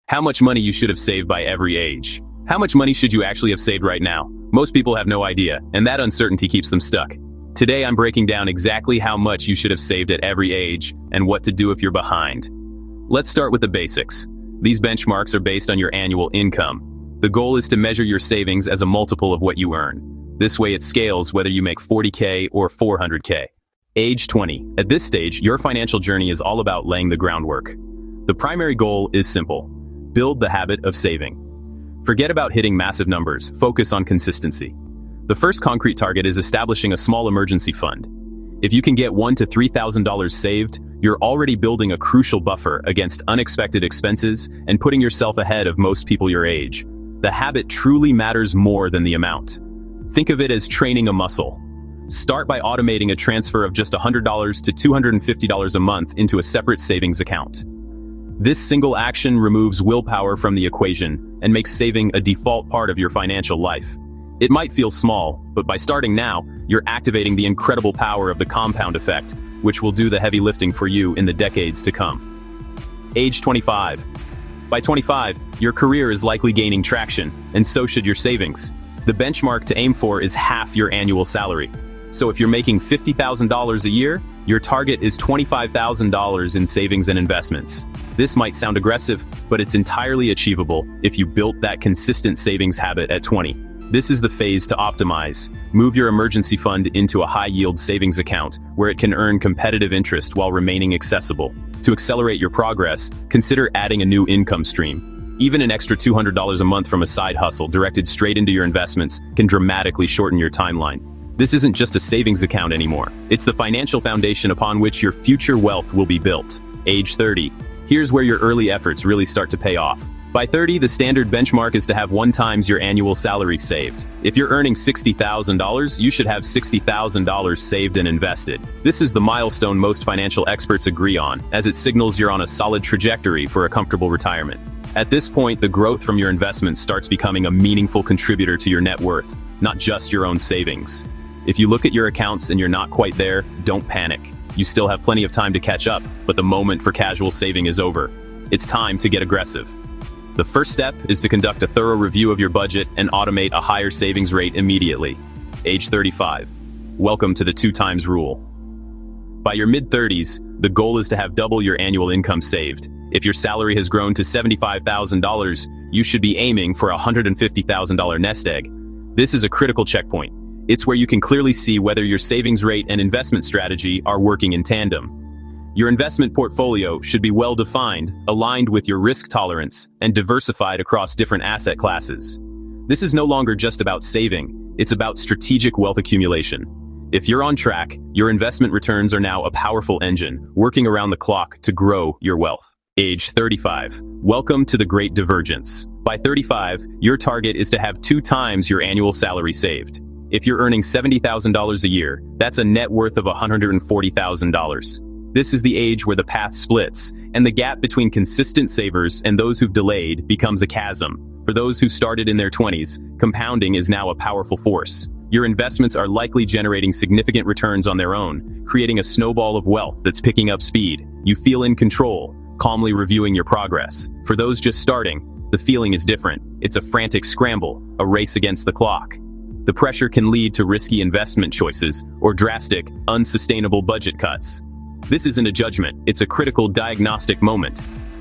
How much money you should have saved by every age. How much money should you actually have saved right now? Most people have no idea, and that uncertainty keeps them stuck. Today I'm breaking down exactly how much you should have saved at every age and what to do if you're behind. Let's start with the basics. These benchmarks are based on your annual income. The goal is to measure your savings as a multiple of what you earn. This way it scales whether you make $40K or $400K. Age 20. At this stage, your financial journey is all about laying the groundwork. The primary goal is simple. Build the habit of saving. Forget about hitting massive numbers, focus on consistency. The first concrete target is establishing a small emergency fund. If you can get $1,000 to $3,000 saved, you're already building a crucial buffer against unexpected expenses and putting yourself ahead of most people your age. The habit truly matters more than the amount. Think of it as training a muscle. Start by automating a transfer of just $100 to $250 a month into a separate savings account. This single action removes willpower from the equation and makes saving a default part of your financial life. It might feel small, but by starting now, you're activating the incredible power of the compound effect, which will do the heavy lifting for you in the decades to come. Age 25. By 25, your career is likely gaining traction, and so should your savings. The benchmark to aim for is half your annual salary. So if you're making $50,000 a year, your target is $25,000 in savings and investments. This might sound aggressive, but it's entirely achievable if you built that consistent savings habit at 20. This is the phase to optimize. Move your emergency fund into a high-yield savings account where it can earn competitive interest while remaining accessible. To accelerate your progress, consider adding a new income stream. Even an extra $200 a month from a side hustle directed straight into your investments can dramatically shorten your timeline. This isn't just a savings account anymore. It's the financial foundation upon which your future wealth will be built. Age 30. Here's where your early efforts really start to pay off. By 30, the standard benchmark is to have 1 times your annual salary saved. If you're earning $60,000, you should have $60,000 saved and invested. This is the milestone most financial experts agree on, as it signals you're on a solid trajectory for a comfortable retirement. At this point, the growth from your investments starts becoming a meaningful contributor to your net worth, not just your own savings. If you look at your accounts and you're not quite there, don't panic. You still have plenty of time to catch up, but the moment for casual saving is over. It's time to get aggressive. The first step is to conduct a thorough review of your budget and automate a higher savings rate immediately. Age 35. Welcome to the 2 times rule. By your mid-30s, the goal is to have double your annual income saved. If your salary has grown to $75,000, you should be aiming for a $150,000 nest egg. This is a critical checkpoint. It's where you can clearly see whether your savings rate and investment strategy are working in tandem. Your investment portfolio should be well-defined, aligned with your risk tolerance, and diversified across different asset classes. This is no longer just about saving, it's about strategic wealth accumulation. If you're on track, your investment returns are now a powerful engine, working around the clock to grow your wealth. Age 35. Welcome to the Great Divergence. By 35, your target is to have 2 times your annual salary saved. If you're earning $70,000 a year, that's a net worth of $140,000. This is the age where the path splits, and the gap between consistent savers and those who've delayed becomes a chasm. For those who started in their 20s, compounding is now a powerful force. Your investments are likely generating significant returns on their own, creating a snowball of wealth that's picking up speed. You feel in control, calmly reviewing your progress. For those just starting, the feeling is different. It's a frantic scramble, a race against the clock. The pressure can lead to risky investment choices or drastic, unsustainable budget cuts. This isn't a judgment, it's a critical diagnostic moment.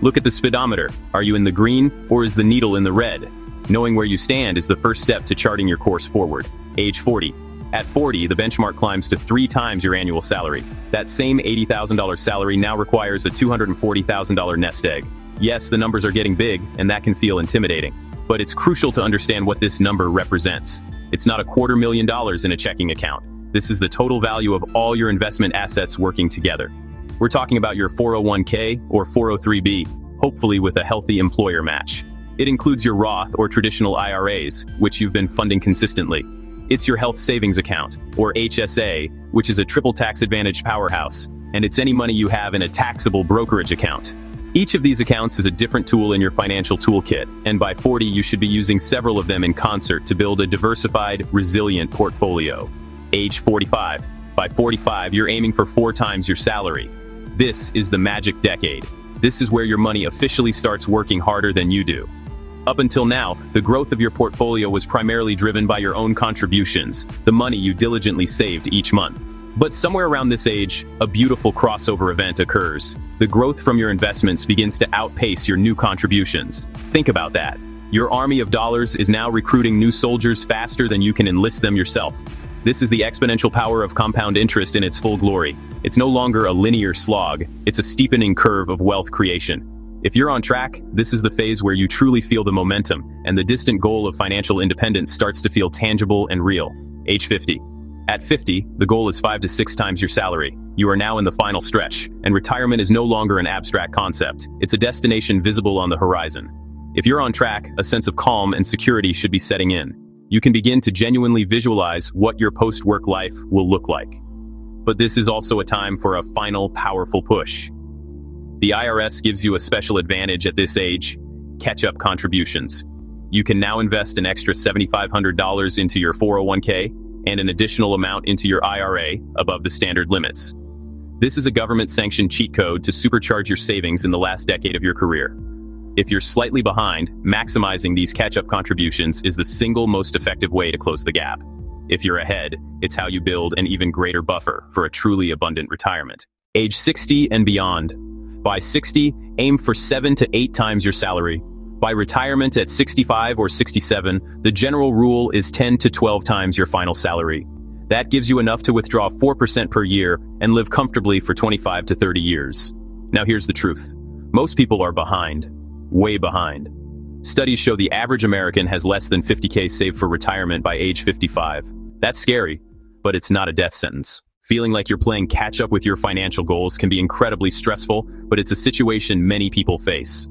Look at the speedometer. Are you in the green, or is the needle in the red? Knowing where you stand is the first step to charting your course forward. Age 40. At 40, the benchmark climbs to 3 times your annual salary. That same $80,000 salary now requires a $240,000 nest egg. Yes, the numbers are getting big, and that can feel intimidating. But it's crucial to understand what this number represents. It's not $250,000 in a checking account. This is the total value of all your investment assets working together. We're talking about your 401k or 403b, hopefully with a healthy employer match. It includes your Roth or traditional IRAs, which you've been funding consistently. It's your health savings account, or HSA, which is a triple tax advantage powerhouse, and it's any money you have in a taxable brokerage account. Each of these accounts is a different tool in your financial toolkit, and by 40 you should be using several of them in concert to build a diversified, resilient portfolio. Age 45. By 45, you're aiming for 4 times your salary. This is the magic decade. This is where your money officially starts working harder than you do. Up until now, the growth of your portfolio was primarily driven by your own contributions, the money you diligently saved each month. But somewhere around this age, a beautiful crossover event occurs. The growth from your investments begins to outpace your new contributions. Think about that. Your army of dollars is now recruiting new soldiers faster than you can enlist them yourself. This is the exponential power of compound interest in its full glory. It's no longer a linear slog, it's a steepening curve of wealth creation. If you're on track, this is the phase where you truly feel the momentum, and the distant goal of financial independence starts to feel tangible and real. Age 50. At 50, the goal is 5 to 6 times your salary. You are now in the final stretch, and retirement is no longer an abstract concept. It's a destination visible on the horizon. If you're on track, a sense of calm and security should be setting in. You can begin to genuinely visualize what your post-work life will look like. But this is also a time for a final, powerful push. The IRS gives you a special advantage at this age: catch-up contributions. You can now invest an extra $7,500 into your 401k and an additional amount into your IRA above the standard limits. This is a government-sanctioned cheat code to supercharge your savings in the last decade of your career. If you're slightly behind, maximizing these catch-up contributions is the single most effective way to close the gap. If you're ahead, it's how you build an even greater buffer for a truly abundant retirement. Age 60 and beyond. By 60, aim for 7 to 8 times your salary. By retirement at 65 or 67, the general rule is 10 to 12 times your final salary. That gives you enough to withdraw 4% per year and live comfortably for 25 to 30 years. Now here's the truth. Most people are behind. Way behind. Studies show the average American has less than 50K saved for retirement by age 55. That's scary, but it's not a death sentence. Feeling like you're playing catch-up with your financial goals can be incredibly stressful, but it's a situation many people face.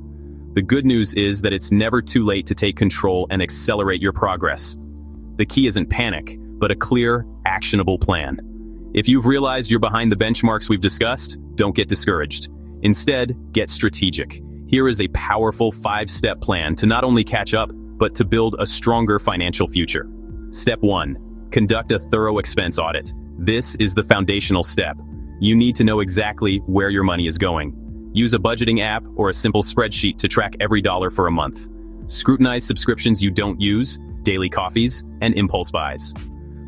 The good news is that it's never too late to take control and accelerate your progress. The key isn't panic, but a clear, actionable plan. If you've realized you're behind the benchmarks we've discussed, don't get discouraged. Instead, get strategic. Here is a powerful 5-step plan to not only catch up, but to build a stronger financial future. Step 1. Conduct a thorough expense audit. This is the foundational step. You need to know exactly where your money is going. Use a budgeting app or a simple spreadsheet to track every dollar for a month. Scrutinize subscriptions you don't use, daily coffees, and impulse buys.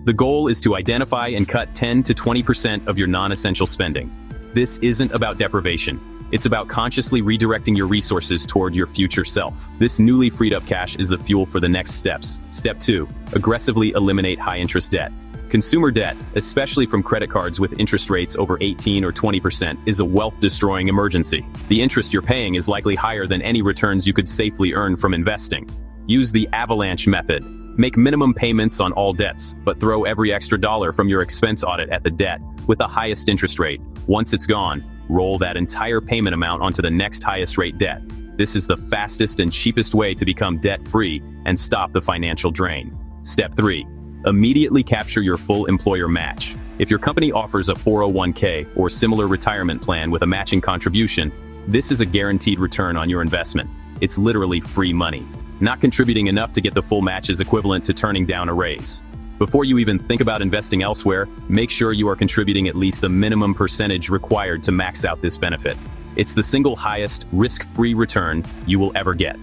The goal is to identify and cut 10 to 20% of your non-essential spending. This isn't about deprivation. It's about consciously redirecting your resources toward your future self. This newly freed up cash is the fuel for the next steps. Step 2. Aggressively eliminate high-interest debt. Consumer debt, especially from credit cards with interest rates over 18 or 20%, is a wealth-destroying emergency. The interest you're paying is likely higher than any returns you could safely earn from investing. Use the avalanche method. Make minimum payments on all debts, but throw every extra dollar from your expense audit at the debt with the highest interest rate. Once it's gone, roll that entire payment amount onto the next highest rate debt. This is the fastest and cheapest way to become debt-free and stop the financial drain. Step 3. Immediately capture your full employer match. If your company offers a 401k or similar retirement plan with a matching contribution, this is a guaranteed return on your investment. It's literally free money. Not contributing enough to get the full match is equivalent to turning down a raise. Before you even think about investing elsewhere, make sure you are contributing at least the minimum percentage required to max out this benefit. It's the single highest, risk-free return you will ever get.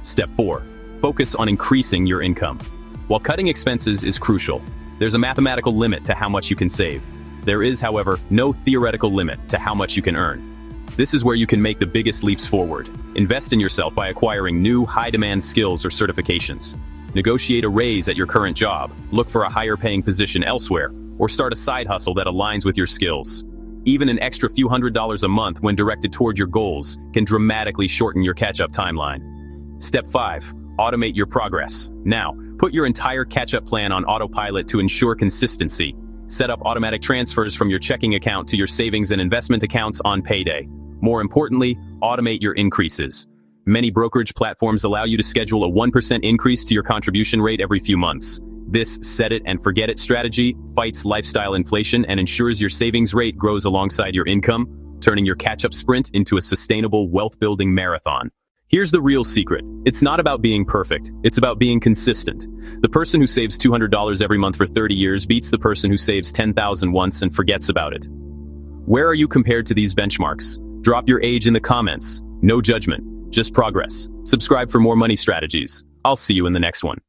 Step 4. Focus on increasing your income. While cutting expenses is crucial, there's a mathematical limit to how much you can save. There is, however, no theoretical limit to how much you can earn. This is where you can make the biggest leaps forward. Invest in yourself by acquiring new, high-demand skills or certifications. Negotiate a raise at your current job, look for a higher-paying position elsewhere, or start a side hustle that aligns with your skills. Even an extra few $100s a month when directed toward your goals can dramatically shorten your catch-up timeline. Step 5. Automate your progress. Now, put your entire catch-up plan on autopilot to ensure consistency. Set up automatic transfers from your checking account to your savings and investment accounts on payday. More importantly, automate your increases. Many brokerage platforms allow you to schedule a 1% increase to your contribution rate every few months. This set-it-and-forget-it strategy fights lifestyle inflation and ensures your savings rate grows alongside your income, turning your catch-up sprint into a sustainable wealth-building marathon. Here's the real secret. It's not about being perfect. It's about being consistent. The person who saves $200 every month for 30 years beats the person who saves $10,000 once and forgets about it. Where are you compared to these benchmarks? Drop your age in the comments. No judgment, just progress. Subscribe for more money strategies. I'll see you in the next one.